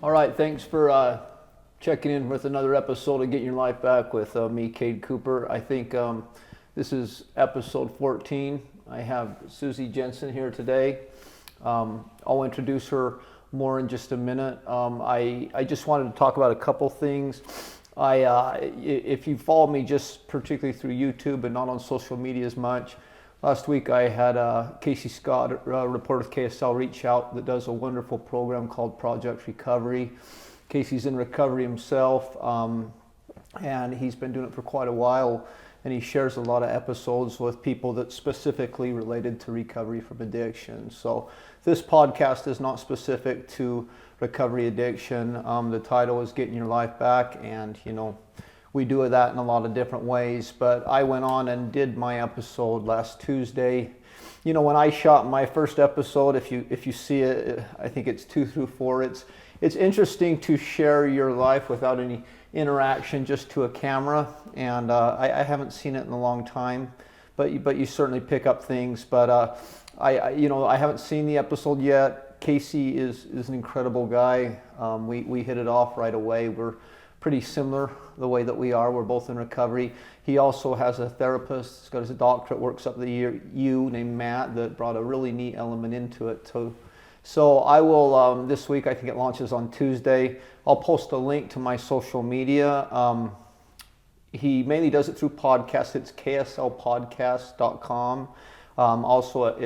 All right, thanks for checking in with another episode of Getting Your Life Back with me, Cade Cooper. I think this is episode 14. I have Suzanne Jensen here today. I'll introduce her more in just a minute. I just wanted to talk about a couple things. If you follow me just particularly through YouTube and not on social media as much, last week I had Casey Scott, a reporter with KSL, reach out that does a wonderful program called Project Recovery. Casey's in recovery himself, and he's been doing it for quite a while, and he shares a lot of episodes with people that's specifically related to recovery from addiction. So this podcast is not specific to recovery addiction. The title is Getting Your Life Back, and we do that in a lot of different ways, but I went on and did my episode last Tuesday. When I shot my first episode, if you see it, I think it's 2 through 4. It's interesting to share your life without any interaction, just to a camera, and I haven't seen it in a long time, but you certainly pick up things. But I haven't seen the episode yet. Casey is an incredible guy. We hit it off right away. We're pretty similar the way that we are. We're both in recovery. He also has a therapist. He's got his doctorate, works up the U named Matt, that brought a really neat element into it too. So I will, this week, I think it launches on Tuesday. I'll post a link to my social media. He mainly does it through podcasts. It's kslpodcast.com. Also,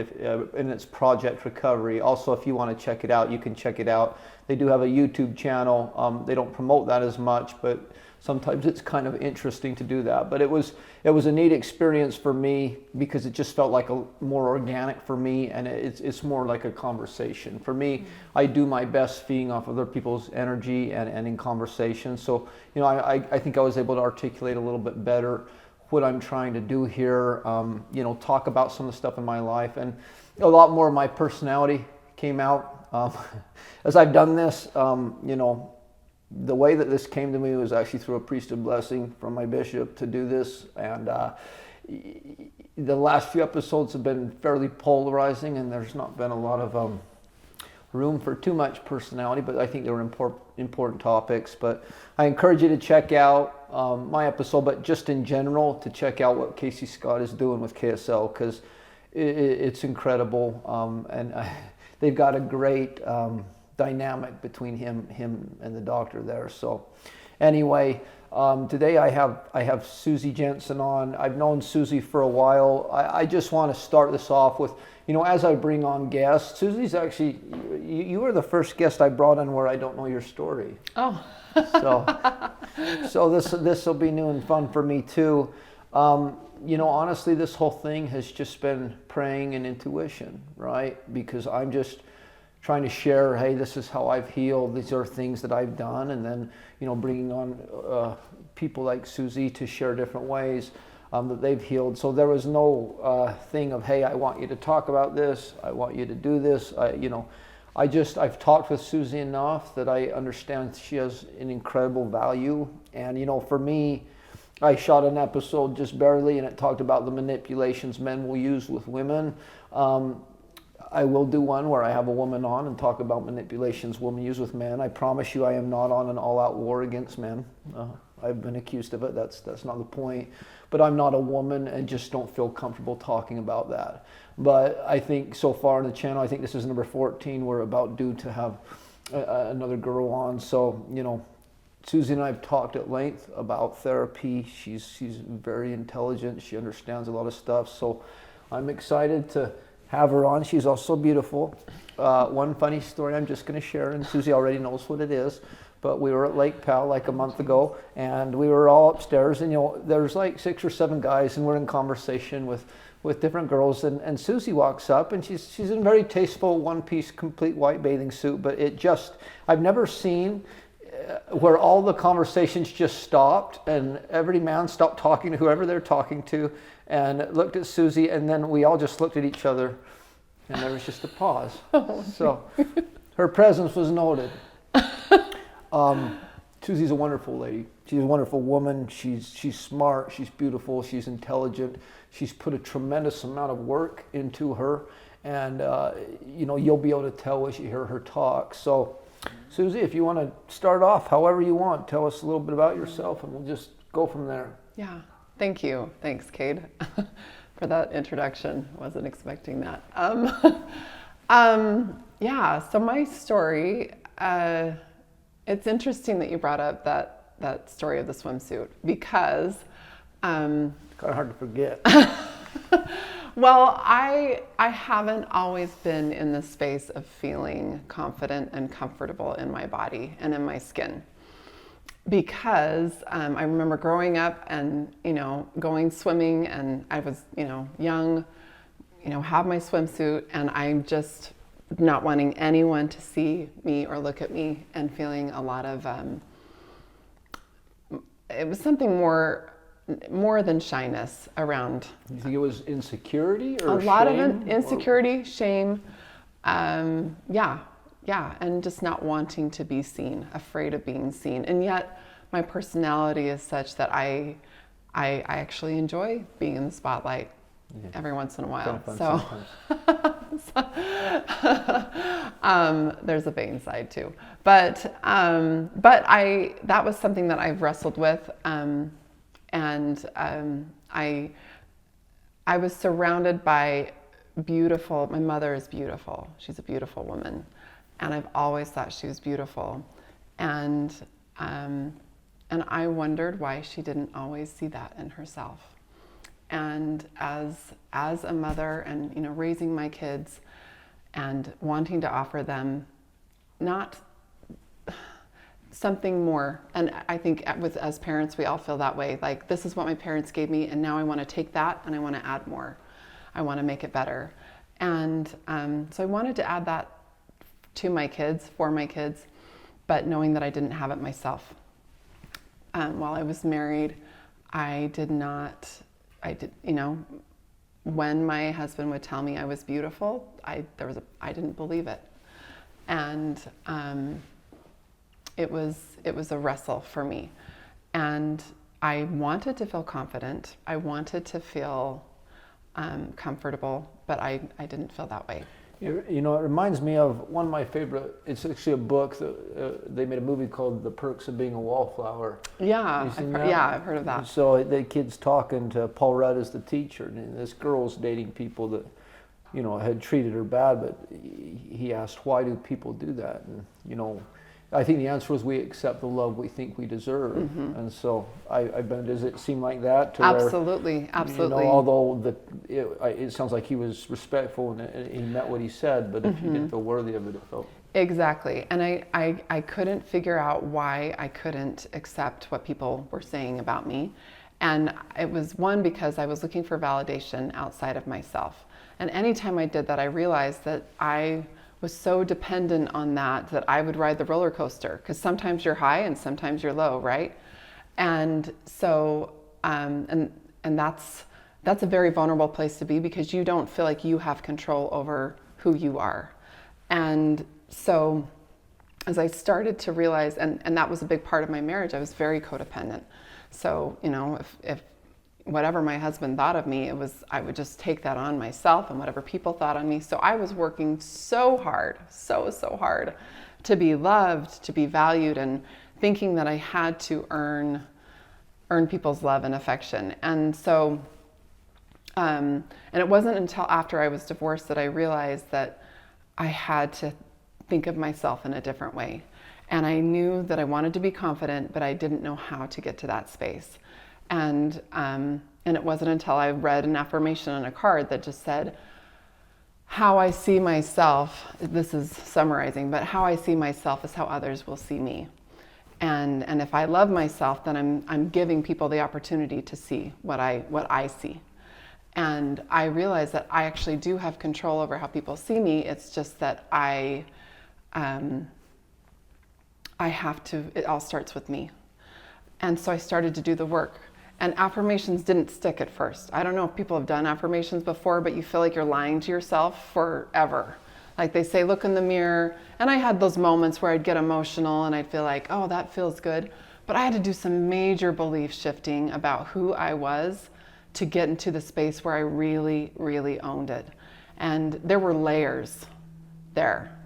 and it's Project Recovery. Also, if you want to check it out, you can check it out. They do have a YouTube channel. They don't promote that as much, but sometimes it's kind of interesting to do that. But it was a neat experience for me because it just felt like a more organic for me, and it's more like a conversation. For me, I do my best feeding off other people's energy and in conversation. So, I think I was able to articulate a little bit better what I'm trying to do here, talk about some of the stuff in my life, and a lot more of my personality came out. As I've done this, the way that this came to me was actually through a priesthood blessing from my bishop to do this, and the last few episodes have been fairly polarizing, and there's not been a lot of room for too much personality, but I think they were important topics. But I encourage you to check out my episode, but just in general to check out what Casey Scott is doing with KSL, because it's incredible, and they've got a great dynamic between him and the doctor there. So anyway, today I have Suzanne Jensen on. I've known Susie for a while. I just want to start this off with, as I bring on guests, Susie's actually, you were the first guest I brought in where I don't know your story. Oh. So this will be new and fun for me too. Honestly, this whole thing has just been praying and intuition, right? Because I'm just trying to share, hey, this is how I've healed. These are things that I've done. And then, bringing on people like Susie to share different ways that they've healed. So there was no thing of, hey, I want you to talk about this. I want you to do this. I've talked with Susie enough that I understand she has an incredible value. And, for me, I shot an episode just barely, and it talked about the manipulations men will use with women. I will do one where I have a woman on and talk about manipulations women use with men. I promise you I am not on an all-out war against men. I've been accused of it. That's not the point. But I'm not a woman and just don't feel comfortable talking about that. But I think so far on the channel, I think this is number 14, we're about due to have another girl on. So, Susie and I have talked at length about therapy. She's very intelligent. She understands a lot of stuff. So I'm excited to have her on. She's also beautiful. One funny story I'm just going to share, and Susie already knows what it is, but we were at Lake Powell like a month ago, and we were all upstairs, and there's like 6 or 7 guys, and we're in conversation with different girls, and Susie walks up, and she's in a very tasteful one-piece complete white bathing suit, but I've never seen where all the conversations just stopped and every man stopped talking to whoever they're talking to and looked at Susie, and then we all just looked at each other and there was just a pause. So her presence was noted. Susie's a wonderful lady. She's a wonderful woman. She's smart. She's beautiful. She's intelligent. She's put a tremendous amount of work into her, and you'll be able to tell as you hear her talk. So Susie, if you want to start off however you want, tell us a little bit about yourself and we'll just go from there. Yeah, thank you. Thanks, Cade, for that introduction. Wasn't expecting that. Yeah, so my story, it's interesting that you brought up that story of the swimsuit because... kind of hard to forget. Well, I haven't always been in the space of feeling confident and comfortable in my body and in my skin. Because I remember growing up and, going swimming, and I was, young, have my swimsuit, and I'm just not wanting anyone to see me or look at me, and feeling a lot of, it was something more than shyness around. You think it was insecurity or a lot shame, of insecurity, shame, yeah, and just not wanting to be seen, afraid of being seen. And yet my personality is such that I actually enjoy being in the spotlight every once in a while. There's a vain side too. But that was something that I've wrestled with. I was surrounded by beautiful, my mother is beautiful. She's a beautiful woman. And I've always thought she was beautiful. And I wondered why she didn't always see that in herself. And as a mother and, raising my kids and wanting to offer them not something more. And I think as parents, we all feel that way. Like, this is what my parents gave me, and now I want to take that and I want to add more. I want to make it better. And so I wanted to add that to my kids, for my kids, but knowing that I didn't have it myself. While I was married, when my husband would tell me I was beautiful, I didn't believe it. And it was a wrestle for me. And I wanted to feel confident. I wanted to feel comfortable, but I didn't feel that way. It reminds me of one of my favorite, it's actually a book that they made a movie called The Perks of Being a Wallflower. Yeah, I've heard of that. So the kid's talking to Paul Rudd as the teacher, and this girl's dating people that, had treated her bad, but he asked, why do people do that? And, I think the answer was we accept the love we think we deserve. Mm-hmm. And so I've been, does it seem like that? Absolutely. Although it sounds like he was respectful and he meant what he said, but if you didn't feel worthy of it, it felt... Exactly. And I couldn't figure out why I couldn't accept what people were saying about me. And it was because I was looking for validation outside of myself. And anytime I did that, I realized that I was so dependent on that I would ride the roller coaster, because sometimes you're high and sometimes you're low, right? And so, and that's a very vulnerable place to be, because you don't feel like you have control over who you are. And so as I started to realize, and that was a big part of my marriage, I was very codependent. So, if whatever my husband thought of me, I would just take that on myself, and whatever people thought on me. So I was working so hard, so hard to be loved, to be valued, and thinking that I had to earn people's love and affection. And so, and it wasn't until after I was divorced that I realized that I had to think of myself in a different way. And I knew that I wanted to be confident, but I didn't know how to get to that space. And it wasn't until I read an affirmation on a card that just said, how I see myself, this is summarizing, but how I see myself is how others will see me. And if I love myself, then I'm giving people the opportunity to see what I see. And I realized that I actually do have control over how people see me. It's just that I have to, it all starts with me. And so I started to do the work. And affirmations didn't stick at first. I don't know if people have done affirmations before, but you feel like you're lying to yourself forever. Like they say, look in the mirror. And I had those moments where I'd get emotional and I'd feel like, oh, that feels good. But I had to do some major belief shifting about who I was to get into the space where I really, really owned it. And there were layers there.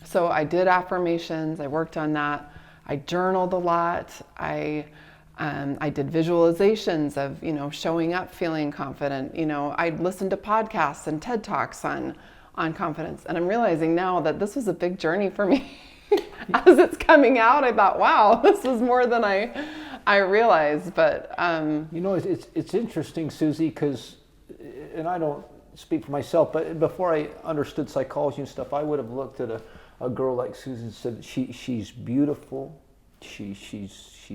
So I did affirmations. I worked on that. I journaled a lot. I did visualizations of, showing up feeling confident. I'd listen to podcasts and TED Talks on confidence. And I'm realizing now that this was a big journey for me. As it's coming out, I thought, wow, this was more than I realized. But it's interesting, Susie, because, and I don't speak for myself, but before I understood psychology and stuff, I would have looked at a girl like Susan and said she's beautiful, she's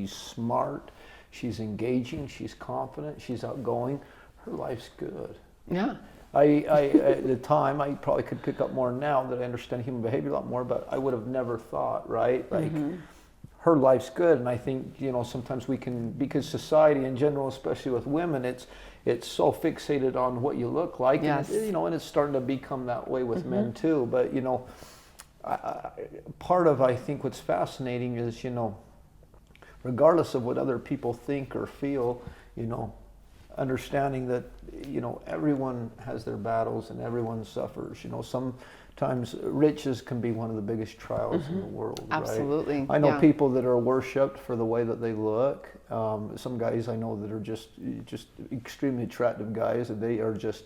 smart, she's engaging, she's confident, she's outgoing, her life's good. Yeah. I at the time, I probably could pick up more now that I understand human behavior a lot more, but I would have never thought, right? Like, her life's good. And I think, sometimes we can, because society in general, especially with women, it's so fixated on what you look like. Yes. And, and it's starting to become that way with men too. But, part of, I think, what's fascinating is, regardless of what other people think or feel, understanding that everyone has their battles and everyone suffers. Sometimes riches can be one of the biggest trials in the world. Absolutely. Right? I know people that are worshipped for the way that they look. Some guys I know that are just extremely attractive guys, and they are just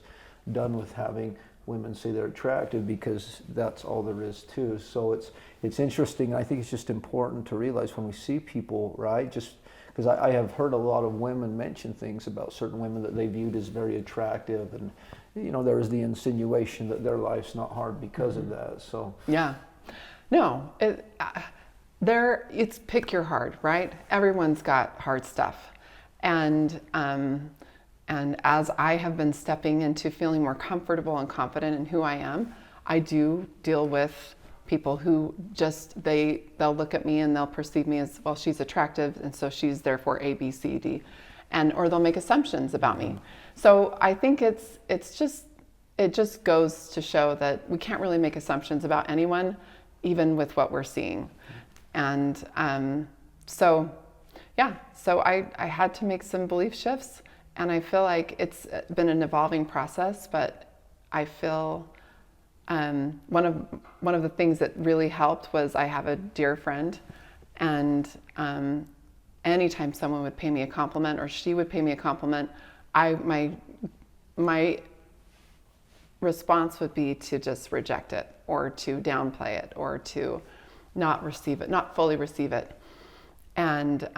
done with having women say they're attractive because that's all there is too. So it's interesting. I think it's just important to realize when we see people, right, just because I have heard a lot of women mention things about certain women that they viewed as very attractive, and there was the insinuation that their life's not hard because of that. So yeah, no, it's pick your hard, right? Everyone's got hard stuff, and as I have been stepping into feeling more comfortable and confident in who I am, I do deal with people who just, they'll look at me and they'll perceive me as, well, she's attractive, and so she's therefore A, B, C, D, or they'll make assumptions about me. So I think it just goes to show that we can't really make assumptions about anyone, even with what we're seeing. And so I had to make some belief shifts, and I feel like it's been an evolving process, but I feel one of the things that really helped was I have a dear friend, and anytime someone would pay me a compliment or she would pay me a compliment, my response would be to just reject it or to downplay it or to not receive it, not fully receive it. And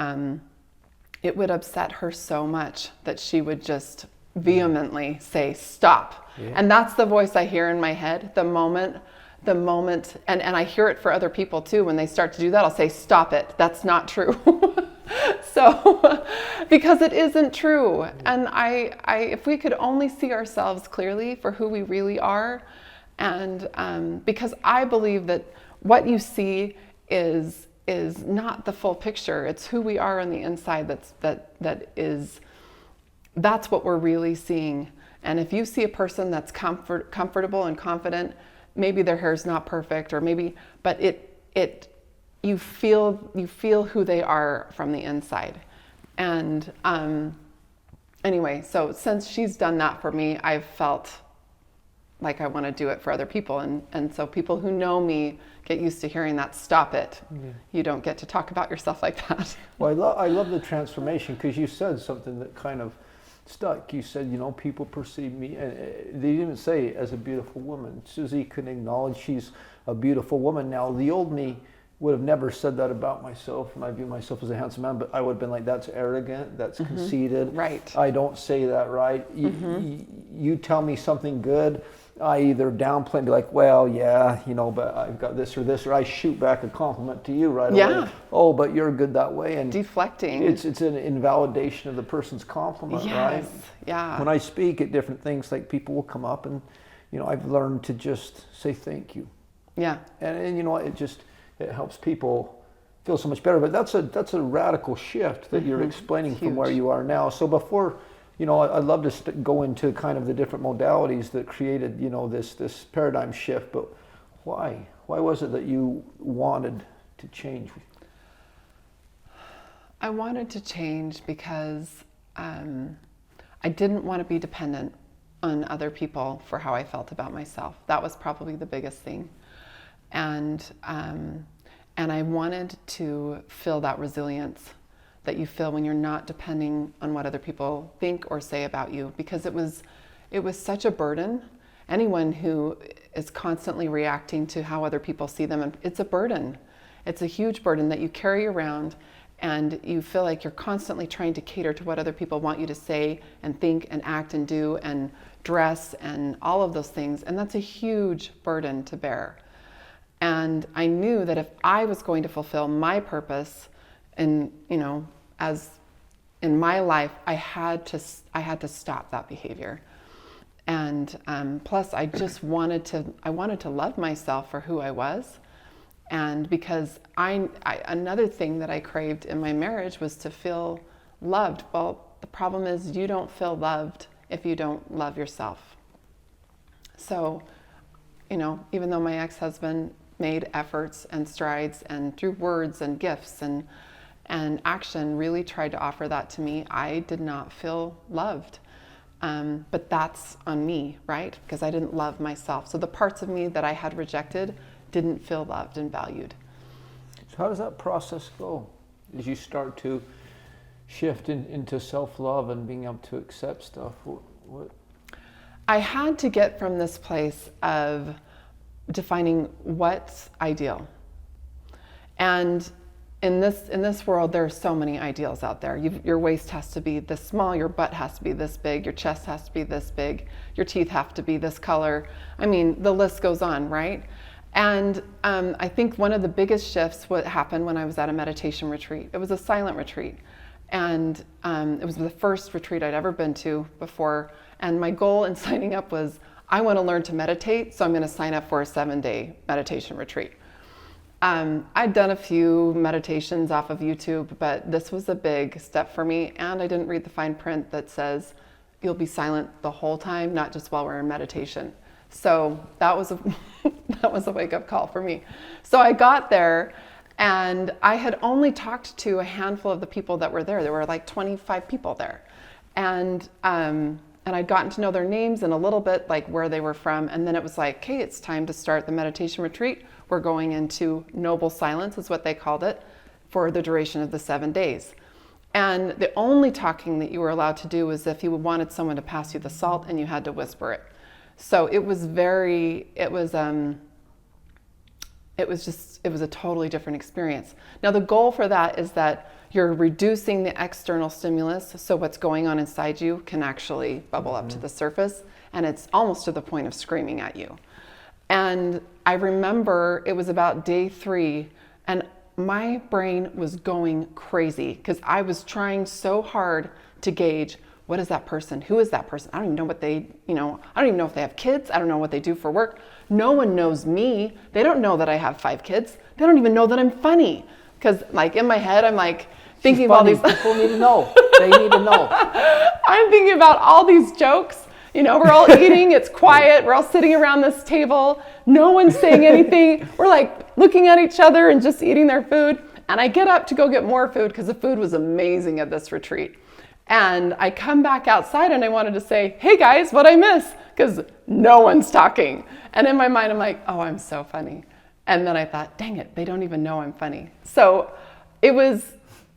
it would upset her so much that she would just vehemently say, stop. Yeah. And that's the voice I hear in my head the moment, and I hear it for other people too. When they start to do that, I'll say, stop it. That's not true. So, because it isn't true. And if we could only see ourselves clearly for who we really are, and because I believe that what you see is not the full picture. It's who we are on the inside. That's what we're really seeing. And if you see a person that's comfortable and confident, maybe their hair's not perfect, or maybe, but you feel who they are from the inside. And anyway, so since she's done that for me, I've felt like I want to do it for other people. And so people who know me get used to hearing that, stop it. Yeah. You don't get to talk about yourself like that. Well, I love the transformation, because you said something that kind of stuck. You said, people perceive me, and they didn't say as a beautiful woman. Susie can acknowledge she's a beautiful woman. Now, the old me would have never said that about myself, and I view myself as a handsome man, but I would have been like, that's arrogant, that's conceited. Right. I don't say that, right? You tell me something good, I either downplay and be like, well, yeah, but I've got this, or I shoot back a compliment to you right away. Oh, but you're good that way. And deflecting. It's an invalidation of the person's compliment, right? Yeah. When I speak at different things, like, people will come up and, I've learned to just say thank you. Yeah. And it helps people feel so much better. But that's a radical shift that you're explaining from where you are now. So before, I'd love to go into kind of the different modalities that created, this paradigm shift. But why? Why was it that you wanted to change? I wanted to change because I didn't want to be dependent on other people for how I felt about myself. That was probably the biggest thing. And I wanted to feel that resilience that you feel when you're not depending on what other people think or say about you, because it was such a burden. Anyone who is constantly reacting to how other people see them, it's a burden. It's a huge burden that you carry around, and you feel like you're constantly trying to cater to what other people want you to say and think and act and do and dress and all of those things. And that's a huge burden to bear. And I knew that if I was going to fulfill my purpose in, as in my life, I had to stop that behavior. And plus, I just wanted to love myself for who I was. And because another thing that I craved in my marriage was to feel loved. Well, the problem is you don't feel loved if you don't love yourself. So, even though my ex-husband made efforts and strides and through words and gifts and action really tried to offer that to me, I did not feel loved. But that's on me, right? Because I didn't love myself. So the parts of me that I had rejected didn't feel loved and valued. So how does that process go? As you start to shift into self-love and being able to accept stuff, what? I had to get from this place of defining what's ideal. And in this world, there are so many ideals out there. Your waist has to be this small, your butt has to be this big, your chest has to be this big, your teeth have to be this color. I mean, the list goes on, right? And I think one of the biggest shifts what happened when I was at a meditation retreat. It was a silent retreat. And it was the first retreat I'd ever been to before. And my goal in signing up was, I want to learn to meditate, so I'm going to sign up for a 7-day meditation retreat. I'd done a few meditations off of YouTube, but this was a big step for me. And I didn't read the fine print that says you'll be silent the whole time, not just while we're in meditation. So that was a wake-up call for me. So I got there, and I had only talked to a handful of the people that were there. There were like 25 people there. And I'd gotten to know their names and a little bit like where they were from. And then it was like, okay, it's time to start the meditation retreat. We're going into noble silence, is what they called it, for the duration of the 7 days. And the only talking that you were allowed to do was if you wanted someone to pass you the salt and you had to whisper it. So it was a totally different experience. Now the goal for that is that you're reducing the external stimulus, so what's going on inside you can actually bubble up to the surface, and it's almost to the point of screaming at you. And I remember it was about day 3, and my brain was going crazy because I was trying so hard to gauge, what is that person? Who is that person? I don't even know what I don't even know if they have kids. I don't know what they do for work. No one knows me. They don't know that I have 5 kids. They don't even know that I'm funny. Because like in my head, I'm like thinking of all these. People need to know. They need to know. I'm thinking about all these jokes. We're all eating. It's quiet. We're all sitting around this table. No one's saying anything. We're like looking at each other and just eating their food. And I get up to go get more food because the food was amazing at this retreat. And I come back outside and I wanted to say, hey guys, what'd I miss? Because no one's talking. And in my mind, I'm like, oh, I'm so funny. And then I thought, dang it, they don't even know I'm funny. So it was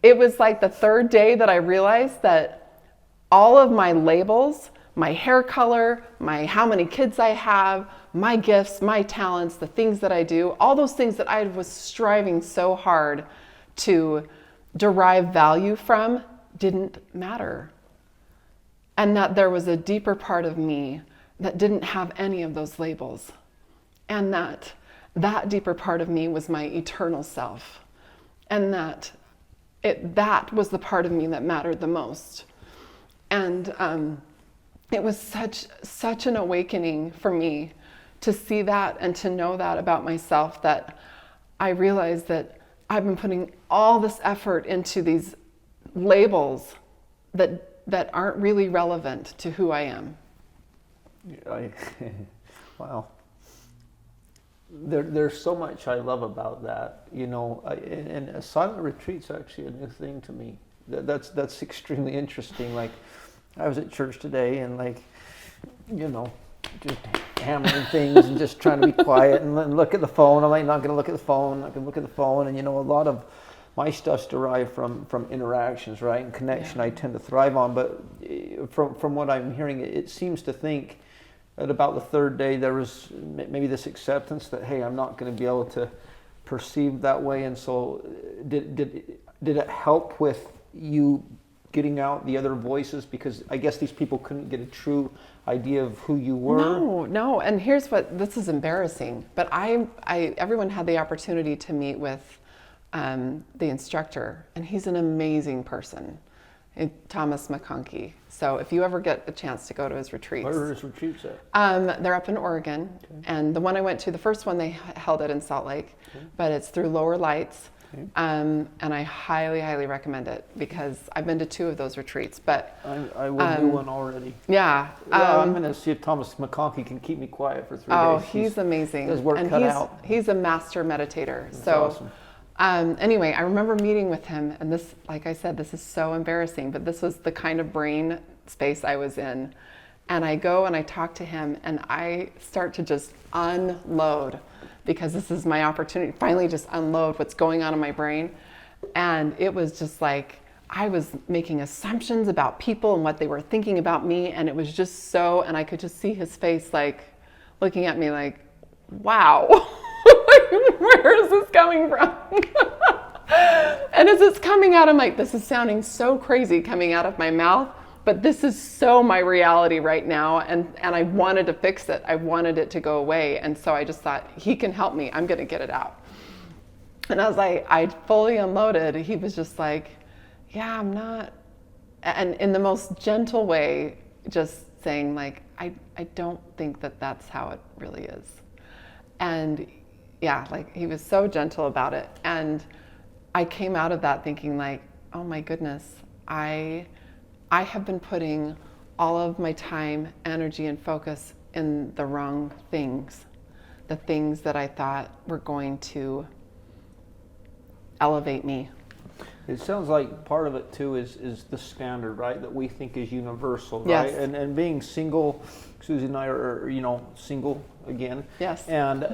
like the 3rd day that I realized that all of my labels, my hair color, how many kids I have, my gifts, my talents, the things that I do, all those things that I was striving so hard to derive value from didn't matter. And that there was a deeper part of me that didn't have any of those labels. And that deeper part of me was my eternal self. And that was the part of me that mattered the most. And it was such an awakening for me to see that and to know that about myself, that I realized that I've been putting all this effort into these labels that aren't really relevant to who I am. Wow. There's so much I love about that, and a silent retreat's actually a new thing to me. That's extremely interesting. Like, I was at church today and just hammering things and just trying to be quiet and look at the phone. I'm like, not going to look at the phone. Not going to look at the phone. And a lot of my stuff's derived from interactions, right? And connection I tend to thrive on. But from what I'm hearing, it seems to think at about the third day there was maybe this acceptance that, hey, I'm not going to be able to perceive that way. And so did it help with you getting out the other voices? Because I guess these people couldn't get a true idea of who you were. No. And here's this is embarrassing, but everyone had the opportunity to meet with the instructor, and he's an amazing person, Thomas McConkey. So if you ever get a chance to go to his retreats. Where are his retreats at? They're up in Oregon, and the one I went to, the first one they held it in Salt Lake, but it's through Lower Lights. Okay. And I highly, highly recommend it because I've been to 2 of those retreats. But I will do one already. Yeah. I'm going to see if Thomas McConkey can keep me quiet for 3 days. Oh, he's amazing. His work cut out. He's a master meditator. That's so awesome. Anyway, I remember meeting with him, and this, like I said, this is so embarrassing, but this was the kind of brain space I was in. And I go and I talk to him, and I start to just unload, because this is my opportunity, finally just unload what's going on in my brain. And it was just like, I was making assumptions about people and what they were thinking about me. And it was just so, and I could just see his face like looking at me like, wow, where is this coming from? And as it's coming out, I'm like, this is sounding so crazy coming out of my mouth, but this is so my reality right now. And I wanted to fix it. I wanted it to go away. And so I just thought, he can help me. I'm going to get it out. And I was like, I fully unloaded. He was just like, yeah, I'm not. And in the most gentle way, just saying like, I don't think that that's how it really is. And yeah, like he was so gentle about it. And I came out of that thinking like, oh my goodness, I have been putting all of my time, energy, and focus in the wrong things. The things that I thought were going to elevate me. It sounds like part of it too is the standard, right? That we think is universal, Yes. right? And being single, Susie and I are single again. Yes. And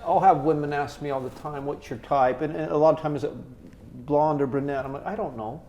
I'll have women ask me all the time, "What's your type?" And a lot of times, is it blonde or brunette? I'm like, I don't know.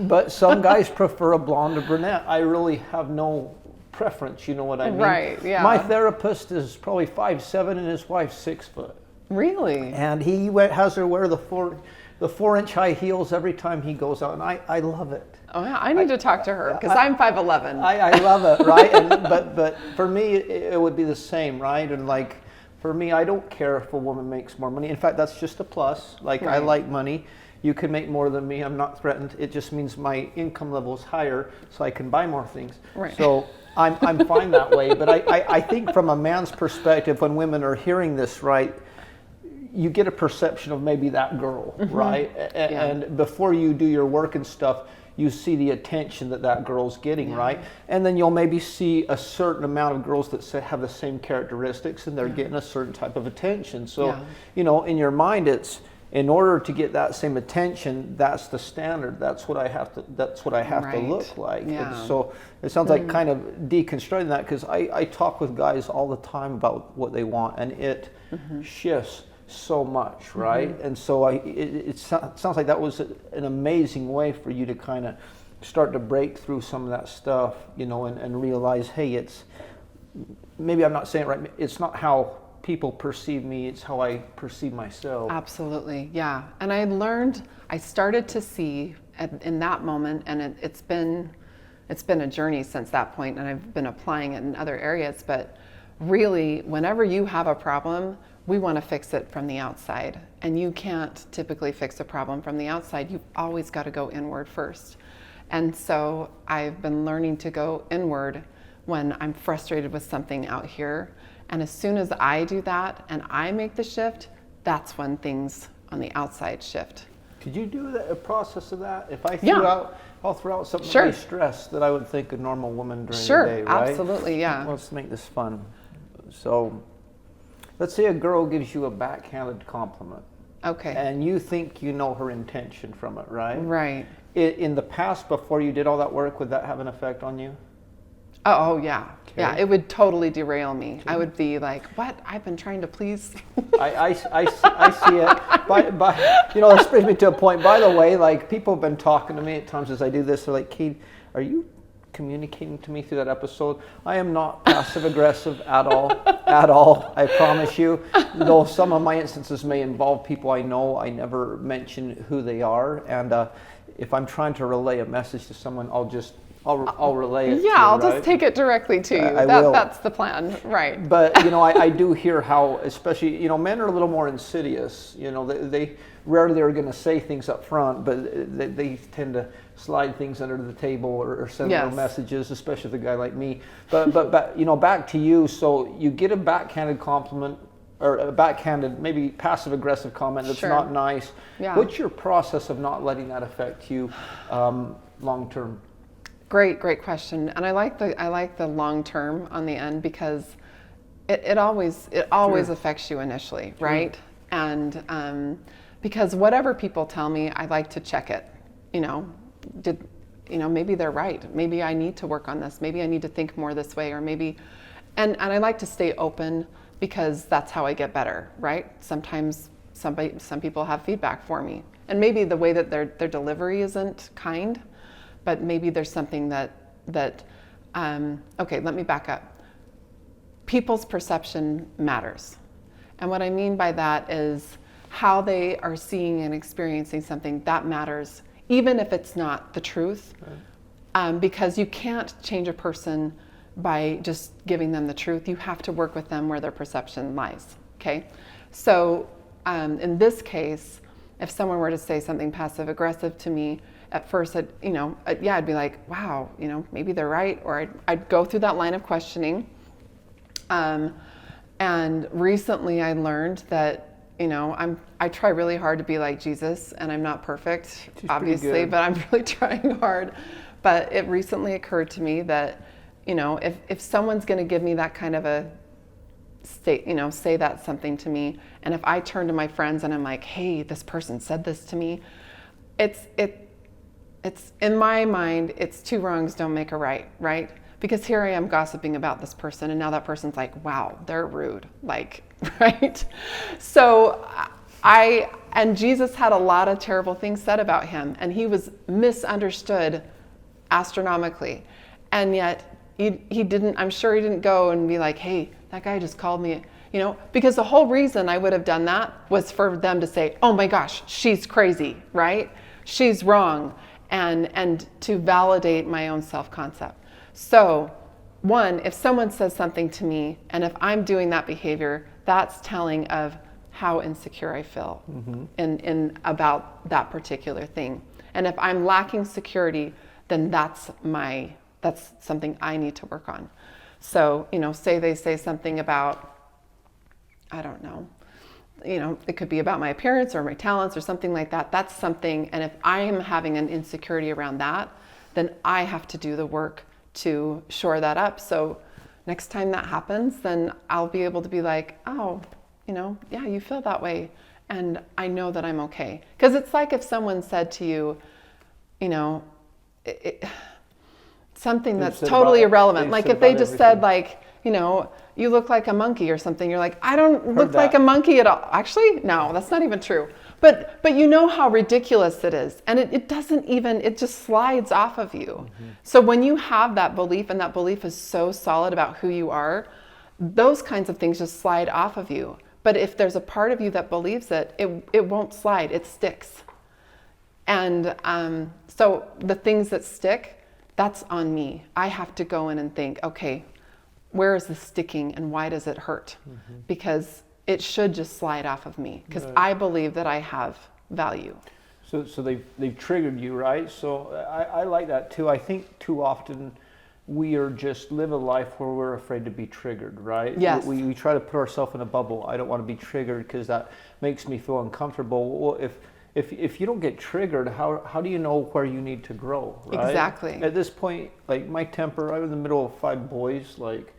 But some guys prefer a blonde or brunette. I really have no preference. You know what I mean? Right. Yeah. My therapist is probably 5'7" and his wife's 6 foot. Really? And he has her wear the 4-inch high heels every time he goes out, and I love it. Oh yeah, I need to talk to her because I'm 5'11". I love it, right? But for me, it would be the same, right? And like for me, I don't care if a woman makes more money. In fact, that's just a plus. Like I like money. You can make more than me. I'm not threatened. It just means my income level is higher, so I can buy more things. Right. So I'm fine that way. But I think from a man's perspective, when women are hearing this, right, you get a perception of maybe that girl, right? And before you do your work and stuff, you see the attention that girl's getting, right? And then you'll maybe see a certain amount of girls that have the same characteristics, and they're getting a certain type of attention. So, in your mind, it's in order to get that same attention, that's the standard. That's what I have to. That's what I have to look like. Yeah. And so it sounds like kind of deconstructing that, because I talk with guys all the time about what they want, and it shifts so much, right? And so it sounds like that was an amazing way for you to kind of start to break through some of that stuff, and realize, hey, it's maybe I'm not saying it right. It's not how people perceive me, it's how I perceive myself. Absolutely, yeah. And I started to see in that moment, and it's been a journey since that point, and I've been applying it in other areas, but really, whenever you have a problem, we want to fix it from the outside. And you can't typically fix a problem from the outside. You've always got to go inward first. And so I've been learning to go inward when I'm frustrated with something out here. And as soon as I do that and I make the shift, that's when things on the outside shift. Could you do a process of that? If I I'll throw out something really stressed that I would think a normal woman during the day, right? Absolutely, yeah. Let's make this fun. So let's say a girl gives you a backhanded compliment. Okay. And you think you know her intention from it, right? Right. In the past, before you did all that work, would that have an effect on you? Oh, yeah. Okay. Yeah, it would totally derail me. I would be like, what? I've been trying to please. I see it. This brings me to a point. By the way, like, people have been talking to me at times as I do this. They're like, Keith, are you communicating to me through that episode? I am not passive aggressive at all. At all. I promise you. Though some of my instances may involve people I know, I never mention who they are. And if I'm trying to relay a message to someone, I'll relay it. Yeah, to I'll you, just take it directly to you. I will. That's the plan, right? But I do hear how, especially men are a little more insidious. They rarely are going to say things up front, but they tend to slide things under the table or send little messages, especially the guy like me. But back to you. So you get a backhanded compliment or a backhanded, maybe passive aggressive comment that's not nice. Yeah. What's your process of not letting that affect you long term? Great question. And I like the long term on the end, because it always affects you initially, right? And because whatever people tell me, I like to check it. Maybe they're right. Maybe I need to work on this. Maybe I need to think more this way, or maybe, and I like to stay open, because that's how I get better, right? Sometimes some people have feedback for me, and maybe the way that their delivery isn't kind. But maybe there's something okay, let me back up. People's perception matters. And what I mean by that is how they are seeing and experiencing something, that matters, even if it's not the truth. Right. Because you can't change a person by just giving them the truth. You have to work with them where their perception lies, okay? So in this case, if someone were to say something passive aggressive to me, at first, I'd be like, wow, maybe they're right. Or I'd go through that line of questioning. And recently I learned that, I try really hard to be like Jesus, and I'm not perfect, obviously, but I'm really trying hard. But it recently occurred to me that, if someone's going to give me that kind of a say that something to me, and if I turn to my friends and I'm like, hey, this person said this to me, it's in my mind, it's two wrongs don't make a right, right? Because here I am gossiping about this person, and now that person's like, wow, they're rude, like, right? So and Jesus had a lot of terrible things said about him, and he was misunderstood astronomically. And yet he didn't, I'm sure he didn't go and be like, hey, that guy just called me, because the whole reason I would have done that was for them to say, oh my gosh, she's crazy, right? She's wrong. And to validate my own self-concept. So, one, if someone says something to me, and if I'm doing that behavior, that's telling of how insecure I feel in about that particular thing. And if I'm lacking security, then that's something I need to work on. So, say they say something about, I don't know, it could be about my appearance or my talents or something like that. That's something, and if I am having an insecurity around that, then I have to do the work to shore that up. So next time that happens, then I'll be able to be like, oh, yeah, you feel that way. And I know that I'm okay. Because it's like if someone said to you, something that's totally irrelevant. Like if they just said like, you look like a monkey or something. You're like, I don't look like a monkey at all. Actually, no, that's not even true. But you know how ridiculous it is. And it doesn't even, it just slides off of you. Mm-hmm. So when you have that belief, and that belief is so solid about who you are, those kinds of things just slide off of you. But if there's a part of you that believes it won't slide, it sticks. And so the things that stick, that's on me. I have to go in and think, okay, where is this sticking and why does it hurt? Mm-hmm. Because it should just slide off of me, because I believe that I have value. So they've triggered you, right? So I like that too. I think too often we are just live a life where we're afraid to be triggered, right? Yes. We try to put ourselves in a bubble. I don't want to be triggered because that makes me feel uncomfortable. Well, if you don't get triggered, how do you know where you need to grow, right? Exactly. At this point, like my temper, I'm in the middle of 5 boys, like,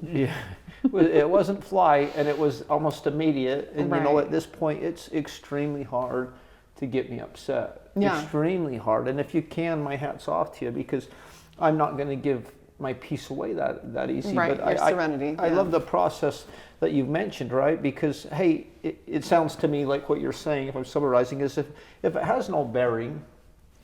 yeah, it wasn't fly, and it was almost immediate. And at this point, it's extremely hard to get me upset. Yeah. Extremely hard. And if you can, my hat's off to you, because I'm not going to give my peace away that easy. Right, But your serenity. I love the process that you've mentioned, right? Because, hey, it sounds to me like what you're saying, if I'm summarizing, is if it has no bearing,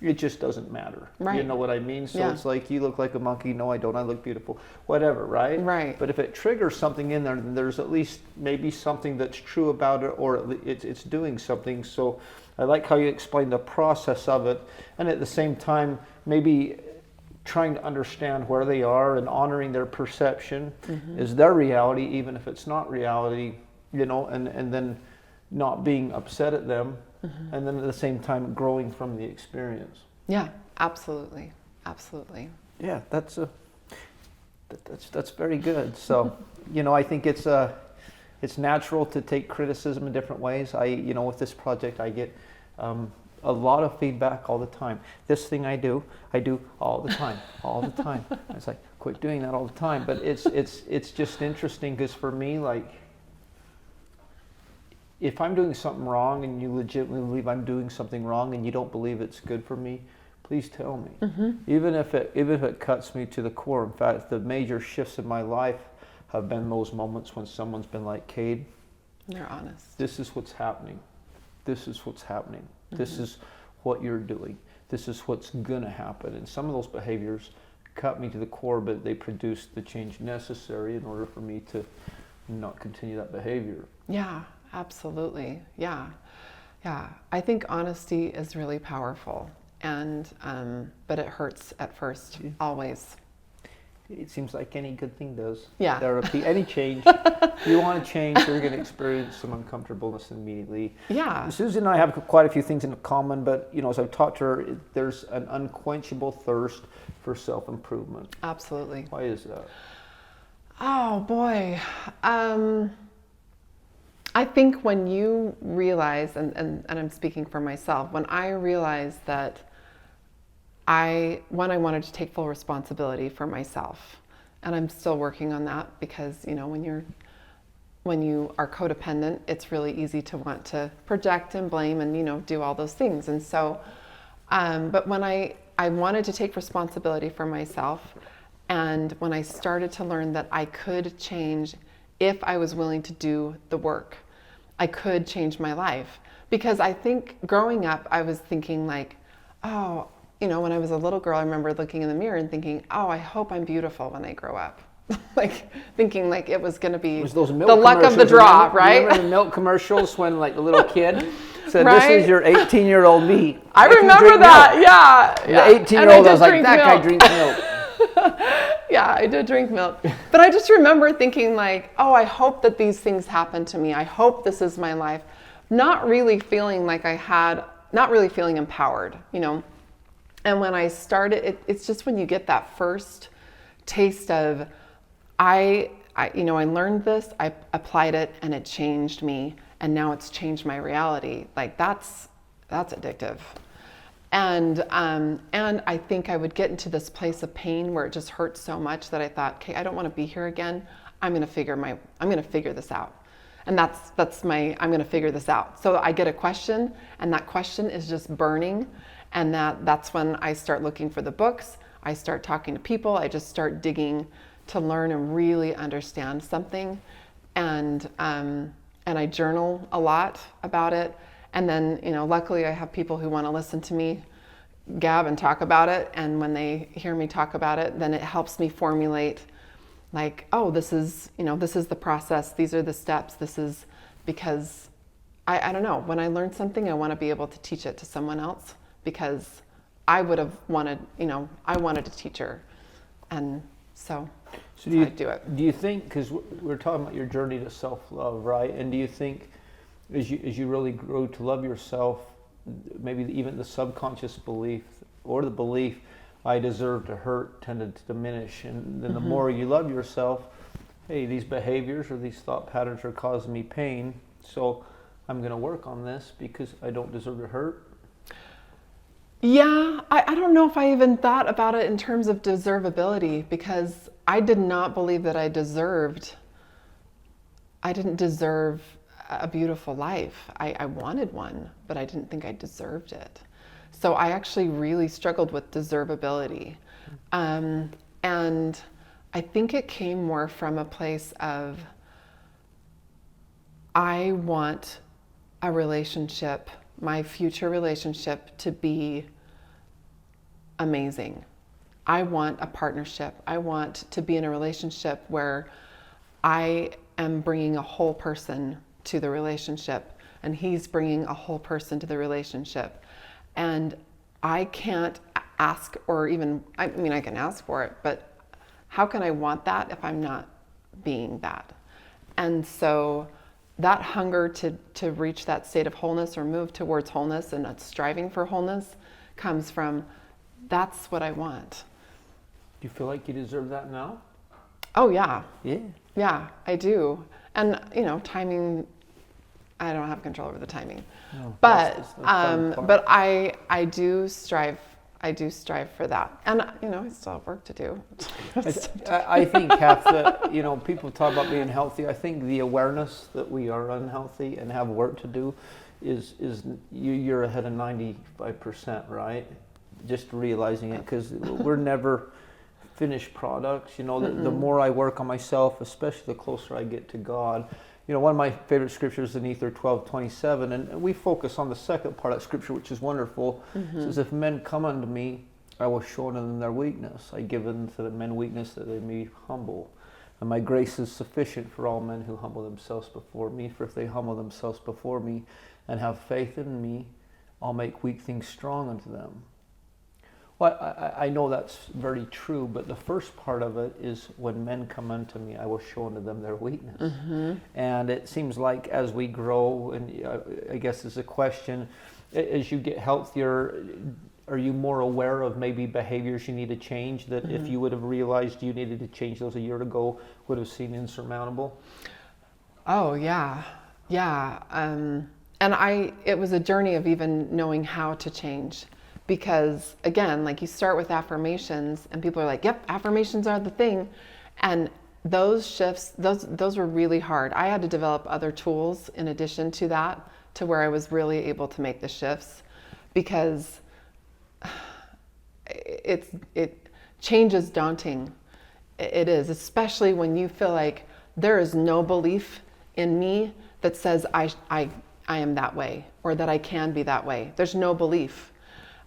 it just doesn't matter. Right. You know what I mean? So Yeah. it's like, you look like a monkey. No, I don't. I look beautiful. Whatever, right? Right. But if it triggers something in there, then there's at least maybe something that's true about it, or it's doing something. So I like how you explain the process of it. And at the same time, maybe trying to understand where they are and honoring their perception is their reality, even if it's not reality, you know, and then not being upset at them. And then at the same time growing from the experience. Yeah, absolutely. Absolutely. Yeah, that's very good. So, you know, I think it's natural to take criticism in different ways. You know, with this project, I get a lot of feedback all the time. This thing I do all the time, all the time. It's like, quit doing that all the time. But it's just interesting, because for me, like, if I'm doing something wrong and you legitimately believe I'm doing something wrong and you don't believe it's good for me, please tell me. Even if it cuts me to the core. In fact, the major shifts in my life have been those moments when someone's been like, Cade, they're honest. this is what's happening. This is what's happening. This is what you're doing. This is what's gonna happen. And some of those behaviors cut me to the core, but they produced the change necessary in order for me to not continue that behavior. Yeah, absolutely. Yeah. Yeah. I think honesty is really powerful, and but it hurts at first, always. It seems like any good thing does. Yeah. Therapy, any change. You want to change, you're going to experience some uncomfortableness immediately. Yeah. Susan and I have quite a few things in common, but, you know, as I've talked to her, there's an unquenchable thirst for self-improvement. Absolutely. Why is that? Oh boy. I think when you realize, and I'm speaking for myself, when I realized that I wanted to take full responsibility for myself, and I'm still working on that, because, you know, when you are codependent, it's really easy to want to project and blame and, you know, do all those things. And so, but when I wanted to take responsibility for myself, and when I started to learn that I could change if I was willing to do the work, I could change my life. Because I think growing up, I was thinking like, oh, you know, when I was a little girl, I remember looking in the mirror and thinking, oh, I hope I'm beautiful when I grow up. Like thinking like it was going to be those milk the luck of the draw, right? Remember the milk commercials when, like, the little kid said, Right? "This is your 18-year-old me." I remember that. Milk. Yeah. The 18-year-old, I was like, that guy drinks milk. Yeah, I did drink milk. But I just remember thinking like, oh, I hope that these things happen to me. I hope this is my life. Not really feeling like not really feeling empowered, you know. And when I started, it's just when you get that first taste of, I learned this, I applied it, and it changed me, and now it's changed my reality. Like that's addictive. And I think I would get into this place of pain where it just hurts so much that I thought, okay, I don't want to be here again. I'm going to figure this out. And I'm going to figure this out. So I get a question, and that question is just burning. And that's when I start looking for the books. I start talking to people. I just start digging to learn and really understand something. And I journal a lot about it. And then, you know, luckily I have people who want to listen to me gab and talk about it. And when they hear me talk about it, then it helps me formulate like, oh, this is the process. These are the steps. This is because I don't know. When I learn something, I want to be able to teach it to someone else, because I would have wanted, you know, I wanted a teacher. And so I do it. Do you think, because we're talking about your journey to self-love, right? And do you think as you really grow to love yourself, maybe even the subconscious belief or the belief, I deserve to hurt, tended to diminish, and then the more you love yourself, hey, these behaviors or these thought patterns are causing me pain, so I'm going to work on this because I don't deserve to hurt? Yeah, I don't know if I even thought about it in terms of deservability, because I did not believe that I didn't deserve a beautiful life. I wanted one, but I didn't think I deserved it. So I actually really struggled with deservability. And I think it came more from a place of, I want a relationship, my future relationship, to be amazing. I want a partnership. I want to be in a relationship where I am bringing a whole person to the relationship, and he's bringing a whole person to the relationship. And I can't ask, or even, I mean, I can ask for it, but how can I want that if I'm not being that? And so that hunger to reach that state of wholeness or move towards wholeness and striving for wholeness comes from, that's what I want. Do you feel like you deserve that now? Oh, yeah. Yeah. Yeah, I do. And, you know, timing, I don't have control over the timing. No, but that's the fun part. but I do strive for that. And, you know, I still have work to do. I think, Kath, that, you know, people talk about being healthy. I think the awareness that we are unhealthy and have work to do is you're ahead of 95%, right? Just realizing it, because we're never finished products. You know, the more I work on myself, especially the closer I get to God. You know, one of my favorite scriptures is in Ether 12:27, and we focus on the second part of that scripture, which is wonderful. It says, if men come unto me, I will show unto them their weakness. I give unto the men weakness that they may be humble. And my grace is sufficient for all men who humble themselves before me. For if they humble themselves before me and have faith in me, I'll make weak things strong unto them. Well, I know that's very true, but the first part of it is, when men come unto me, I will show unto them their weakness. And it seems like as we grow, and I guess it's a question, as you get healthier, are you more aware of maybe behaviors you need to change that if you would have realized you needed to change those a year ago, would have seemed insurmountable? Oh, yeah. Yeah. And it was a journey of even knowing how to change. Because again, like, you start with affirmations and people are like, yep, affirmations are the thing. And those shifts, those were really hard. I had to develop other tools in addition to that, to where I was really able to make the shifts, because change is daunting. It is, especially when you feel like there is no belief in me that says I am that way, or that I can be that way. There's no belief.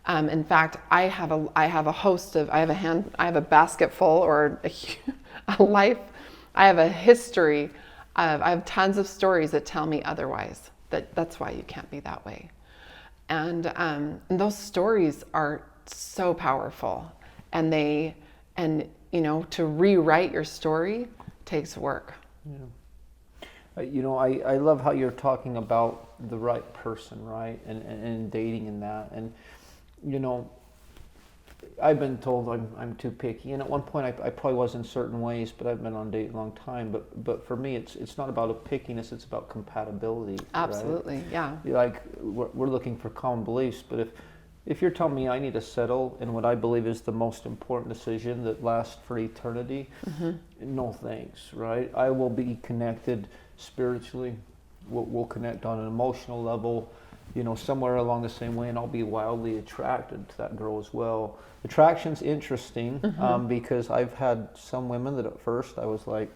In fact, I have a basket full, or a life. I have a history I have tons of stories that tell me otherwise, that's why you can't be that way. And those stories are so powerful, and to rewrite your story takes work. Yeah. I love how you're talking about the right person, right? And dating in that. And, I've been told I'm too picky. And at one point I probably was in certain ways, but I've been on dating a long time. But for me, it's not about a pickiness, it's about compatibility. Absolutely, right? yeah. Like, we're looking for common beliefs, but if you're telling me I need to settle in what I believe is the most important decision that lasts for eternity, no thanks, right? I will be connected spiritually. We'll connect on an emotional level, somewhere along the same way, and I'll be wildly attracted to that girl as well. Attraction's interesting because I've had some women that at first I was like,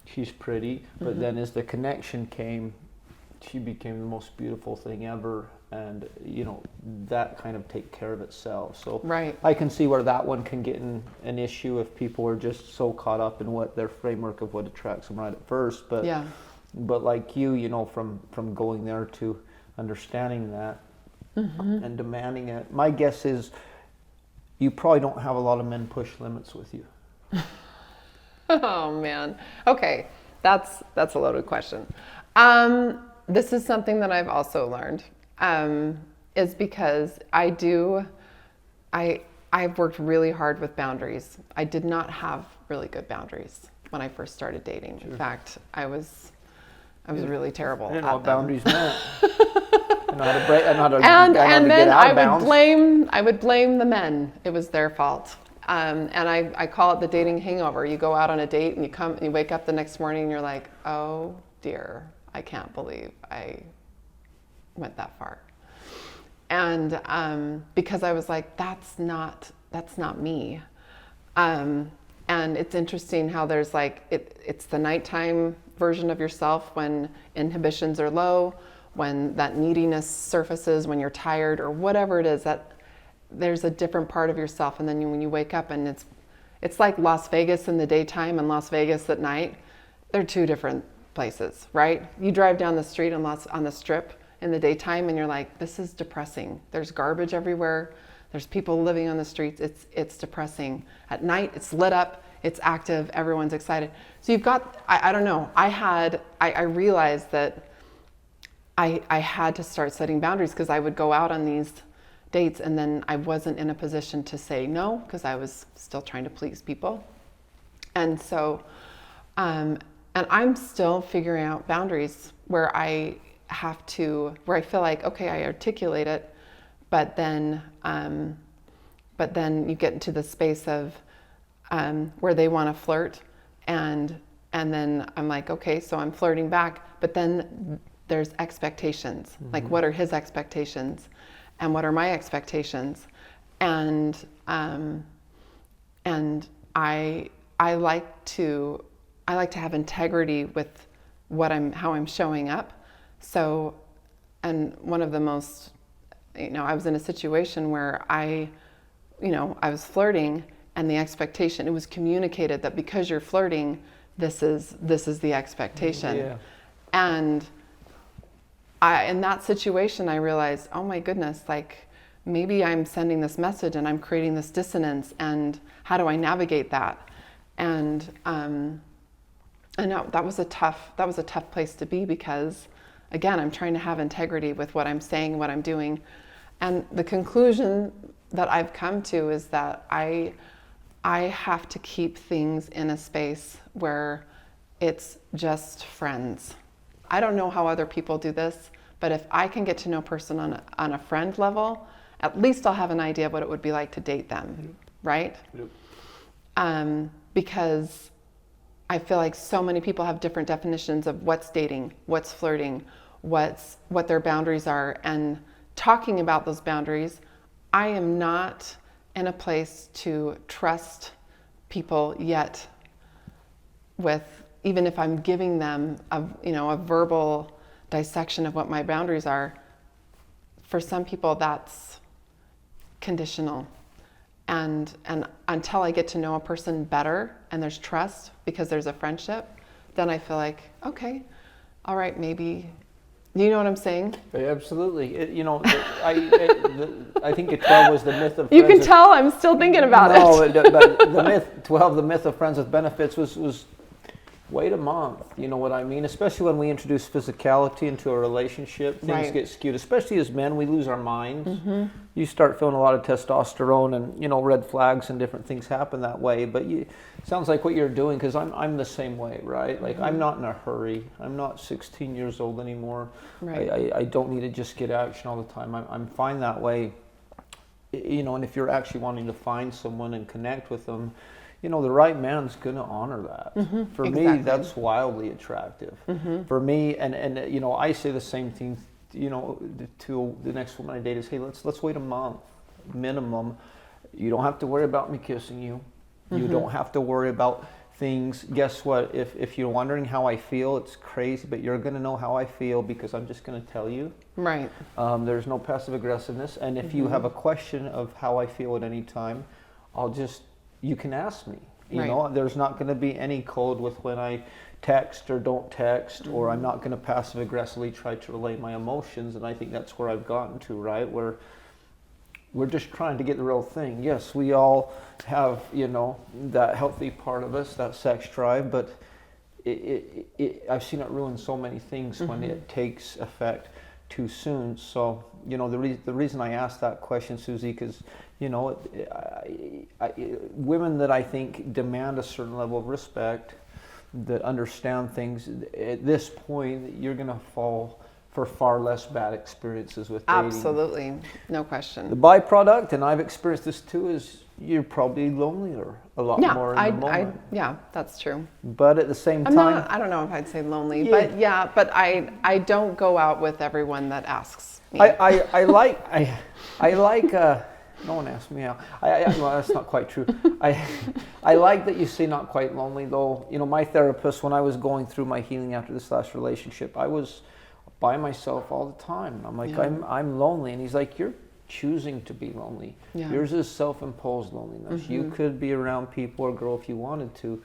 she's pretty, but then as the connection came, she became the most beautiful thing ever. And, that kind of take care of itself. So right. I can see where that one can get an issue if people are just so caught up in what their framework of what attracts them right at first. But yeah. But like you, from going there to understanding that and demanding it, my guess is you probably don't have a lot of men push limits with you. Oh man. Okay, that's a loaded question. This is something that I've also learned. Is because I've worked really hard with boundaries. I did not have really good boundaries when I first started dating. Sure. In fact, I was really terrible. I didn't know at what them. boundaries meant. I know how to break. I know how to. And to then get out I of bounds. would blame the men. It was their fault. And I call it the dating hangover. You go out on a date and you wake up the next morning and you're like, oh dear, I can't believe I went that far. And because I was like, that's not me. And it's interesting how there's like, it's the nighttime version of yourself when inhibitions are low, when that neediness surfaces, when you're tired or whatever it is, that there's a different part of yourself. And then when you wake up, and it's like Las Vegas in the daytime and Las Vegas at night. They're two different places, right? You drive down the street on the strip in the daytime and you're like, this is depressing. There's garbage everywhere. There's people living on the streets. It's depressing. At night, it's lit up. It's active. Everyone's excited. So you've got, I don't know. I realized that I had to start setting boundaries, because I would go out on these dates and then I wasn't in a position to say no, because I was still trying to please people. And so, and I'm still figuring out boundaries where I feel like, okay, I articulate it, but then you get into the space of where they want to flirt, and then I'm like, okay, so I'm flirting back, but then there's expectations. Mm-hmm. Like, what are his expectations, and what are my expectations? And I like to have integrity with how I'm showing up. So, and one of the most, I was in a situation where I was flirting, and the expectation, it was communicated that because you're flirting, this is the expectation. Yeah. And in that situation, I realized, oh my goodness, like, maybe I'm sending this message and I'm creating this dissonance, and how do I navigate that? And that was a tough place to be, because again, I'm trying to have integrity with what I'm saying, what I'm doing. And the conclusion that I've come to is that I have to keep things in a space where it's just friends. I don't know how other people do this, but if I can get to know a person on a friend level, at least I'll have an idea of what it would be like to date them, yep. Right? Yep. Because I feel like so many people have different definitions of what's dating, what's flirting, what their boundaries are, and talking about those boundaries. I am not in a place to trust people yet even if I'm giving them a verbal dissection of what my boundaries are. For some people, that's conditional. And until I get to know a person better and there's trust because there's a friendship, then I feel like, okay, all right, maybe. You know what I'm saying? Absolutely. I think 12 was the myth of. You can tell I'm still thinking about it. No, but the myth 12, the myth of friends with benefits was wait a month. You know what I mean? Especially when we introduce physicality into a relationship, things Right. get skewed. Especially as men, we lose our minds. Mm-hmm. You start feeling a lot of testosterone, and red flags and different things happen that way. But it sounds like what you're doing, because I'm the same way, right? Like, I'm not in a hurry. I'm not 16 years old anymore. Right. I don't need to just get action all the time. I'm fine that way. And if you're actually wanting to find someone and connect with them, the right man's going to honor that. Mm-hmm. For me, that's wildly attractive. Mm-hmm. For me, and I say the same thing, to the next woman I date is, hey, let's wait a month minimum. You don't have to worry about me kissing you. Mm-hmm. You don't have to worry about things. Guess what? If you're wondering how I feel, it's crazy, but you're going to know how I feel because I'm just going to tell you. Right. There's no passive aggressiveness. And if you have a question of how I feel at any time, you can ask me. There's not going to be any code with when I text or don't text, or I'm not going to passive aggressively try to relay my emotions. And I think that's where I've gotten to, right? Where we're just trying to get the real thing. Yes, we all have, that healthy part of us, that sex drive, but I've seen it ruin so many things when it takes effect too soon. So, the reason I asked that question, Susie, because, women that I think demand a certain level of respect, that understand things, at this point, you're going to fall for far less bad experiences with dating. Absolutely, no question. The byproduct, and I've experienced this too, is you're probably lonelier a lot more in the moment. Yeah, that's true. But at the same time, I don't know if I'd say lonely, but I don't go out with everyone that asks me. I like No one asked me out. Well, that's not quite true. I like that you say not quite lonely, though. You know, my therapist, when I was going through my healing after this last relationship, I was by myself all the time. I'm like, Yeah. I'm lonely. And he's like, you're choosing to be lonely. Yeah. Yours is self-imposed loneliness. You could be around people or grow if you wanted to,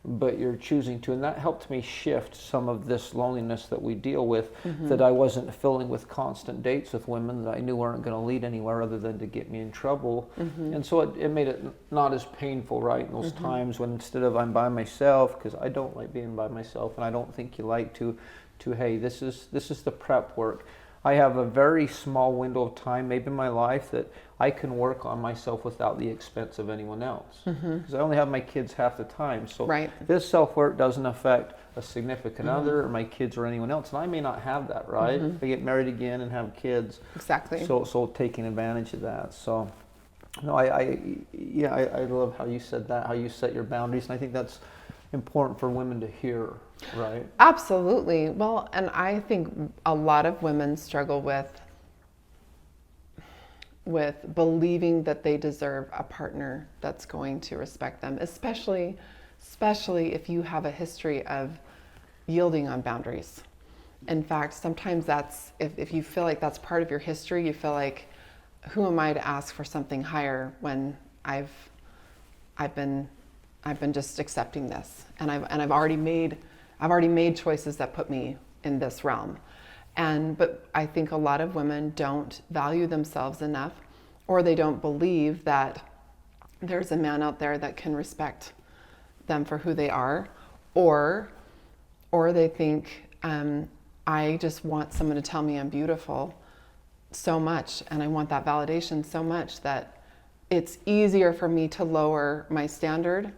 but you're choosing to. And that helped me shift some of this loneliness that we deal with, that I wasn't filling with constant dates with women that I knew weren't going to lead anywhere other than to get me in trouble. And so it made it not as painful, right, in those times when instead of I'm by myself, because I don't like being by myself, and I don't think you like to hey, this is the prep work. I have a very small window of time, maybe in my life, that I can work on myself without the expense of anyone else. Because I only have my kids half the time. So Right. this self-work doesn't affect a significant other or my kids or anyone else. And I may not have that, right? If I get married again and have kids. Exactly. So taking advantage of that. So, no, I love how you said that, how you set your boundaries. And I think that's important for women to hear, right? Absolutely. Well, and I think a lot of women struggle with believing that they deserve a partner that's going to respect them, especially if you have a history of yielding on boundaries. In fact, sometimes that's, if you feel like that's part of your history, you feel like, who am I to ask for something higher when I've been just accepting this, and I've already made choices that put me in this realm. But I think a lot of women don't value themselves enough, or they don't believe that there's a man out there that can respect them for who they are, or they think, I just want someone to tell me I'm beautiful so much, and I want that validation so much that it's easier for me to lower my standard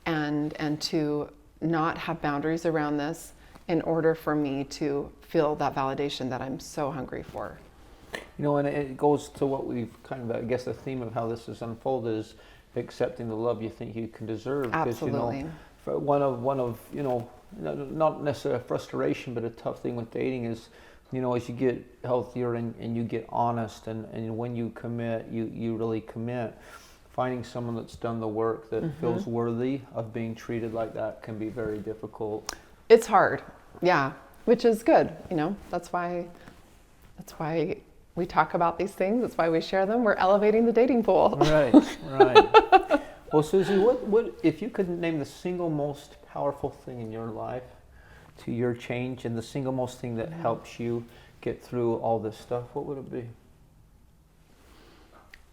and to not have boundaries around this in order for me to feel that validation that I'm so hungry for. You know, and it goes to what we've kind of, I guess, the theme of how this has unfolded is accepting the love you think you can deserve. Absolutely. You know, one of you know, not necessarily a frustration, but a tough thing with dating is, you know, as you get healthier and you get honest, and when you commit, you really commit. Finding someone that's done the work that feels worthy of being treated like that can be very difficult. It's hard, yeah, which is good. You know, that's why we talk about these things. That's why we share them. We're elevating the dating pool. Right. Well, Susie, what if you could name the single most powerful thing in your life to your change, and the single most thing that helps you get through all this stuff, what would it be?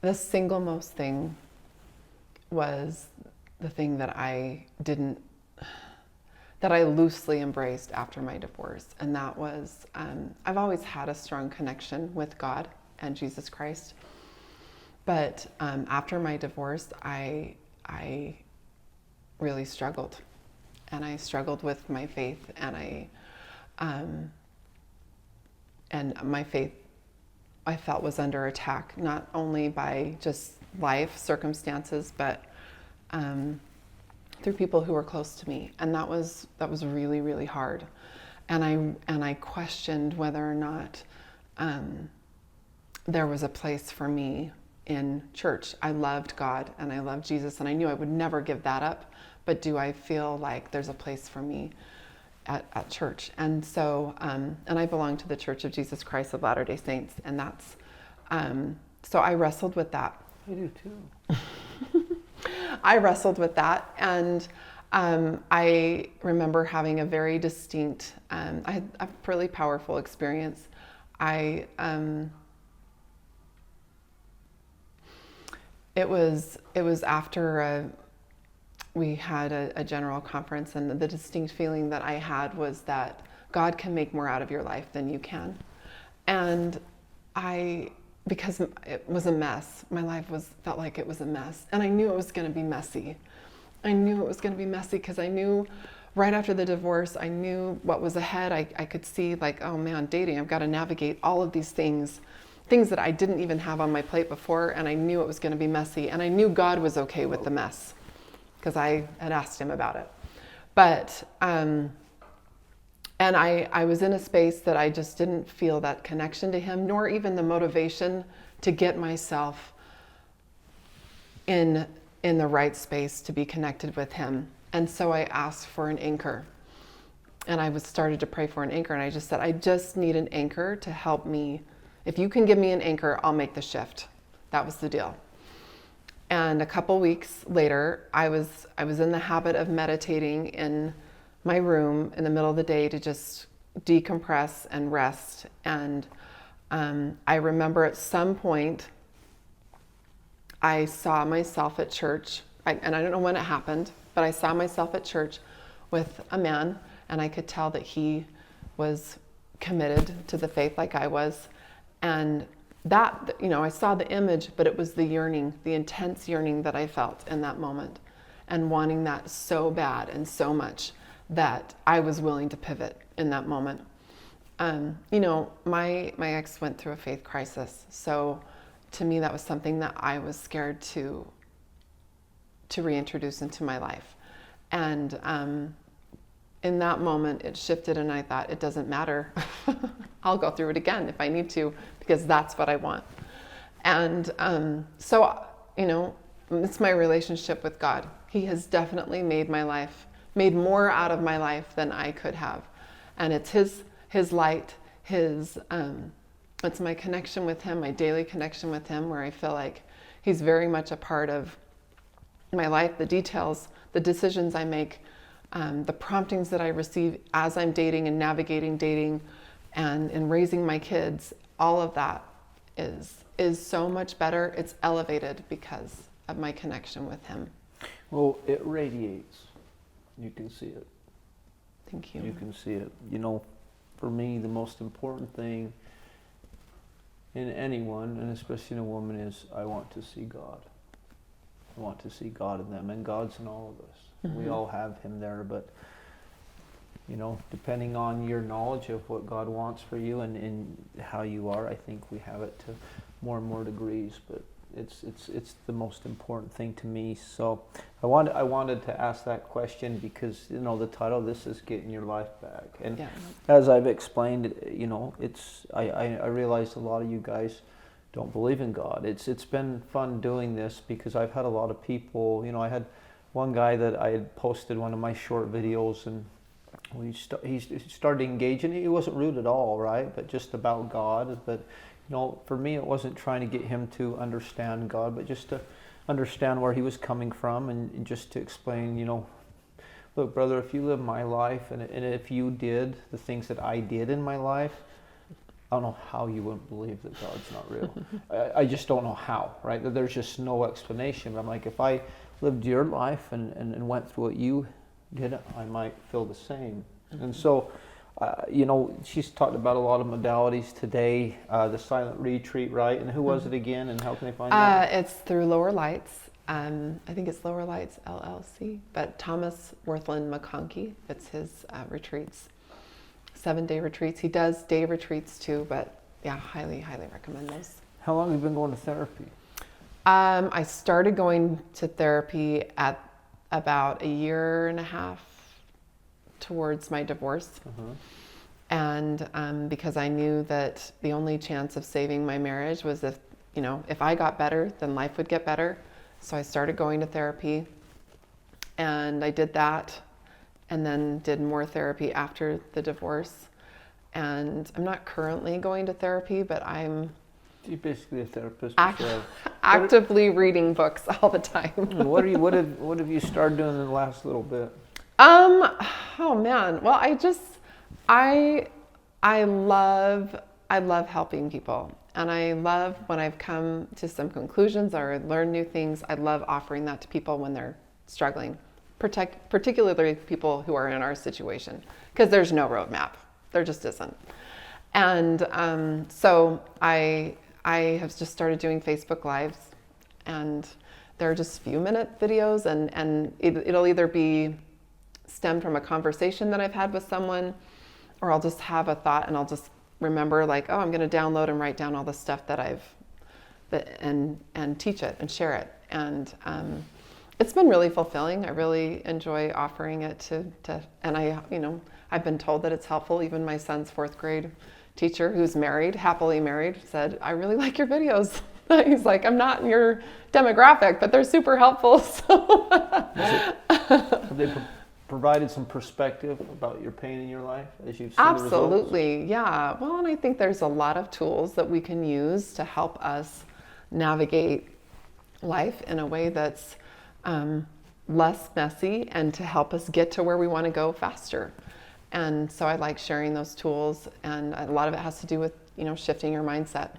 The single most thing was the thing that I loosely embraced after my divorce. And that was, I've always had a strong connection with God and Jesus Christ. But after my divorce, I really struggled. And I struggled with my faith, and my faith, I felt, was under attack, not only by just life circumstances, but through people who were close to me. And that was really, really hard. And I questioned whether or not there was a place for me in church. I loved God and I loved Jesus, and I knew I would never give that up. But do I feel like there's a place for me at church? And so, and I belong to the Church of Jesus Christ of Latter-day Saints, and that's, so I wrestled with that. I do too. I wrestled with that, and I remember having a very distinct, I had a really powerful experience. It was after we had a general conference, and the distinct feeling that I had was that God can make more out of your life than you can. And because it was a mess, my life felt like it was a mess. And I knew it was going to be messy. I knew it was going to be messy because I knew right after the divorce, I knew what was ahead. I could see, like, oh man, dating, I've got to navigate all of these things that I didn't even have on my plate before. And I knew it was going to be messy. And I knew God was okay with the mess, because I had asked him about it. But, and I was in a space that I just didn't feel that connection to him, nor even the motivation to get myself in the right space to be connected with him. And so I asked for an anchor. And I started to pray for an anchor, and I just said, I just need an anchor to help me. If you can give me an anchor, I'll make the shift. That was the deal. And a couple weeks later, I was in the habit of meditating in my room in the middle of the day to just decompress and rest. And I remember at some point, I saw myself at church, and I don't know when it happened, but I saw myself at church with a man, and I could tell that he was committed to the faith like I was. And that, I saw the image, but it was the yearning, the intense yearning that I felt in that moment, and wanting that so bad and so much that I was willing to pivot in that moment. My ex went through a faith crisis, so to me that was something that I was scared to reintroduce into my life. And in that moment, it shifted, and I thought, it doesn't matter. I'll go through it again if I need to, because that's what I want. And so, it's my relationship with God. He has definitely made more out of my life than I could have. And it's his light, it's my connection with him, my daily connection with him, where I feel like he's very much a part of my life, the details, the decisions I make, the promptings that I receive as I'm dating and navigating dating and raising my kids. All of that is so much better. It's elevated because of my connection with him. Well, it radiates. You can see it. Thank you. You can see it. For me, the most important thing in anyone, and especially in a woman, is I want to see God. I want to see God in them, and God's in all of us. Mm-hmm. We all have him there, but depending on your knowledge of what God wants for you and how you are, I think we have it to more and more degrees, but it's the most important thing to me. So I wanted to ask that question because the title, this is Getting Your Life Back, and as I've explained, I realized a lot of you guys don't believe in God. It's been fun doing this because I've had a lot of people. I had one guy that I had posted one of my short videos, and he started engaging. He wasn't rude at all, right? But just about God. But for me, it wasn't trying to get him to understand God, but just to understand where he was coming from, and just to explain, look, brother, if you live my life, and if you did the things that I did in my life, I don't know how you wouldn't believe that God's not real. I just don't know how, right? There's just no explanation. But I'm like, if I lived your life and went through what you did, I might feel the same. Mm-hmm. And so, she's talked about a lot of modalities today, the silent retreat, right? And who was it again, and how can they find that? It's through Lower Lights. I think it's Lower Lights LLC, but Thomas Worthland McConkie, it's his retreats, 7-day retreats. He does day retreats too, but yeah, highly recommend those. How long have you been going to therapy? I started going to therapy at about 1.5 years towards my divorce. Uh-huh. And because I knew that the only chance of saving my marriage was if I got better, then life would get better. So I started going to therapy, and I did that, and then did more therapy after the divorce. And I'm not currently going to therapy, but I'm You're basically a therapist. Actively reading books all the time. What have you started doing in the last little bit? Oh man. Well, I love helping people, and I love when I've come to some conclusions or learned new things. I love offering that to people when they're struggling, particularly people who are in our situation, because there's no roadmap. There just isn't. And so I have just started doing Facebook Lives, and they're just few-minute videos, and it'll either be stemmed from a conversation that I've had with someone, or I'll just have a thought and I'll just remember, like, oh, I'm going to download and write down all the stuff and teach it and share it. And it's been really fulfilling. I really enjoy offering it to and I've been told that it's helpful. Even my son's 4th grade teacher, who's married, happily married, said, I really like your videos. He's like, I'm not in your demographic, but they're super helpful. So Have they provided some perspective about your pain in your life as you've seen the results? absolutely, yeah. Well, and I think there's a lot of tools that we can use to help us navigate life in a way that's less messy and to help us get to where we want to go faster. And so I like sharing those tools, and a lot of it has to do with, shifting your mindset.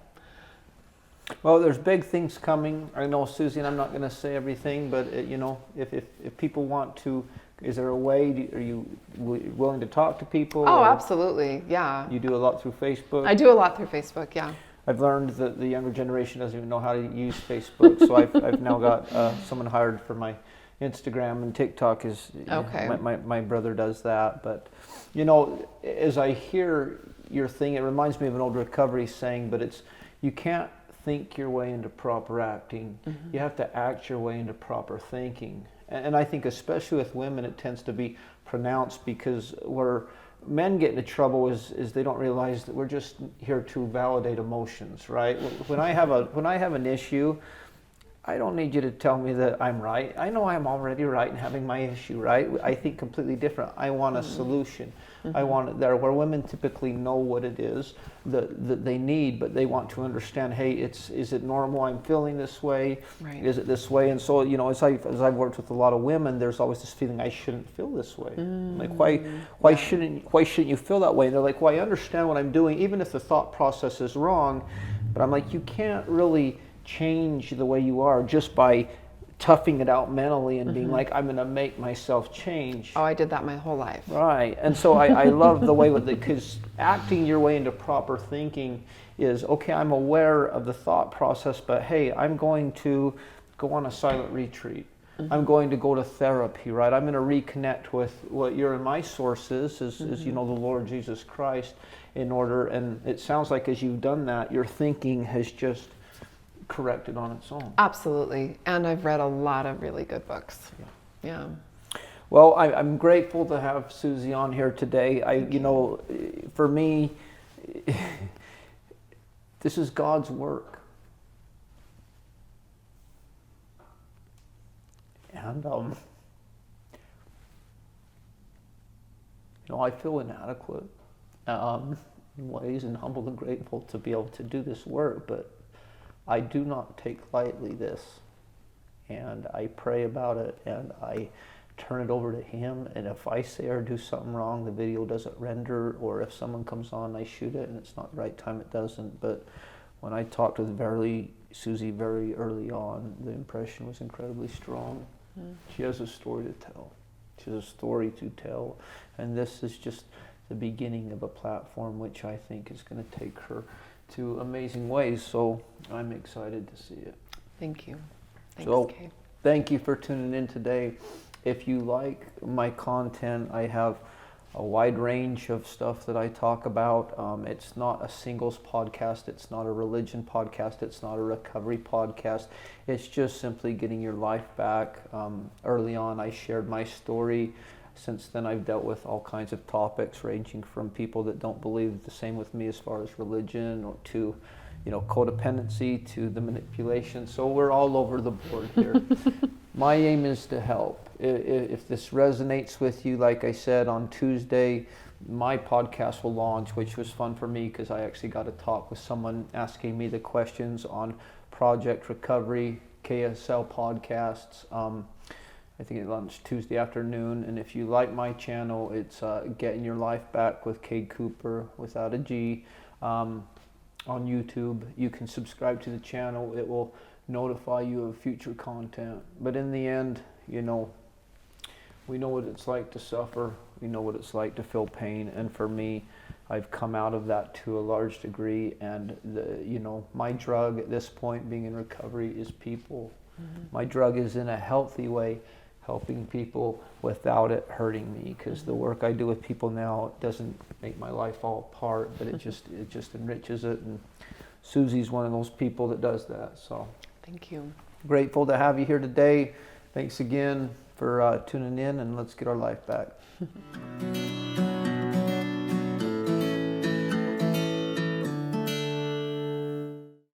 Well, there's big things coming. I know, Susie, and I'm not going to say everything, but if people want to, is there a way? Are you willing to talk to people? Oh, absolutely, yeah. You do a lot through Facebook? I do a lot through Facebook, yeah. I've learned that the younger generation doesn't even know how to use Facebook, so I've now got someone hired for my Instagram, and TikTok is okay. My brother does that. But as I hear your thing, it reminds me of an old recovery saying, but it's, you can't think your way into proper acting. You have to act your way into proper thinking. And I think especially with women, it tends to be pronounced, because where men get into trouble is they don't realize that we're just here to validate emotions, right? When I have an issue, I don't need you to tell me that I'm right. I know I'm already right in having my issue, right? I think completely different. I want a solution. I want it there. Where women typically know what it is that they need, but they want to understand, hey, is it normal I'm feeling this way? Right. Is it this way? And so, as I've worked with a lot of women, there's always this feeling I shouldn't feel this way. Like, why shouldn't you feel that way? And they're like, well, I understand what I'm doing, even if the thought process is wrong. But I'm like, you can't really change the way you are just by toughing it out mentally and being like, I'm going to make myself change. Oh, I did that my whole life. Right. And so I love the way with it, because acting your way into proper thinking is, okay, I'm aware of the thought process, but hey, I'm going to go on a silent retreat. I'm going to go to therapy, right? I'm going to reconnect with what my source is the Lord Jesus Christ in order. And it sounds like as you've done that, your thinking has just corrected on its own. Absolutely. And I've read a lot of really good books. Yeah. Well, I'm grateful to have Susie on here today. For me, this is God's work. And, I feel inadequate in ways, and humble and grateful to be able to do this work, but I do not take lightly this, and I pray about it, and I turn it over to Him. And if I say or do something wrong, the video doesn't render, or if someone comes on, I shoot it and it's not the right time, it doesn't. But when I talked with Susie very early on, the impression was incredibly strong. She has a story to tell. She has a story to tell, and this is just the beginning of a platform which I think is going to take her to amazing ways. So I'm excited to see it. Thank you. Thanks, Kay. Thank you for tuning in today. If you like my content, I have a wide range of stuff that I talk about. It's not a singles podcast. It's not a religion podcast. It's not a recovery podcast. It's just simply getting your life back. Early on, I shared my story. Since then, I've dealt with all kinds of topics, ranging from people that don't believe the same with me as far as religion, or to, codependency, to the manipulation. So we're all over the board here. My aim is to help. If this resonates with you, like I said, on Tuesday, my podcast will launch, which was fun for me because I actually got to talk with someone asking me the questions on Project Recovery, KSL podcasts. I think it launched Tuesday afternoon. And if you like my channel, it's Getting Your Life Back with Cade Cooper, without a G, on YouTube. You can subscribe to the channel. It will notify you of future content. But in the end, we know what it's like to suffer. We know what it's like to feel pain. And for me, I've come out of that to a large degree. And my drug at this point, being in recovery, is people. My drug is in a healthy way, helping people without it hurting me, because the work I do with people now doesn't make my life fall apart, but it just enriches it. And Susie's one of those people that does that. So thank you. Grateful to have you here today. Thanks again for tuning in, and let's get our life back.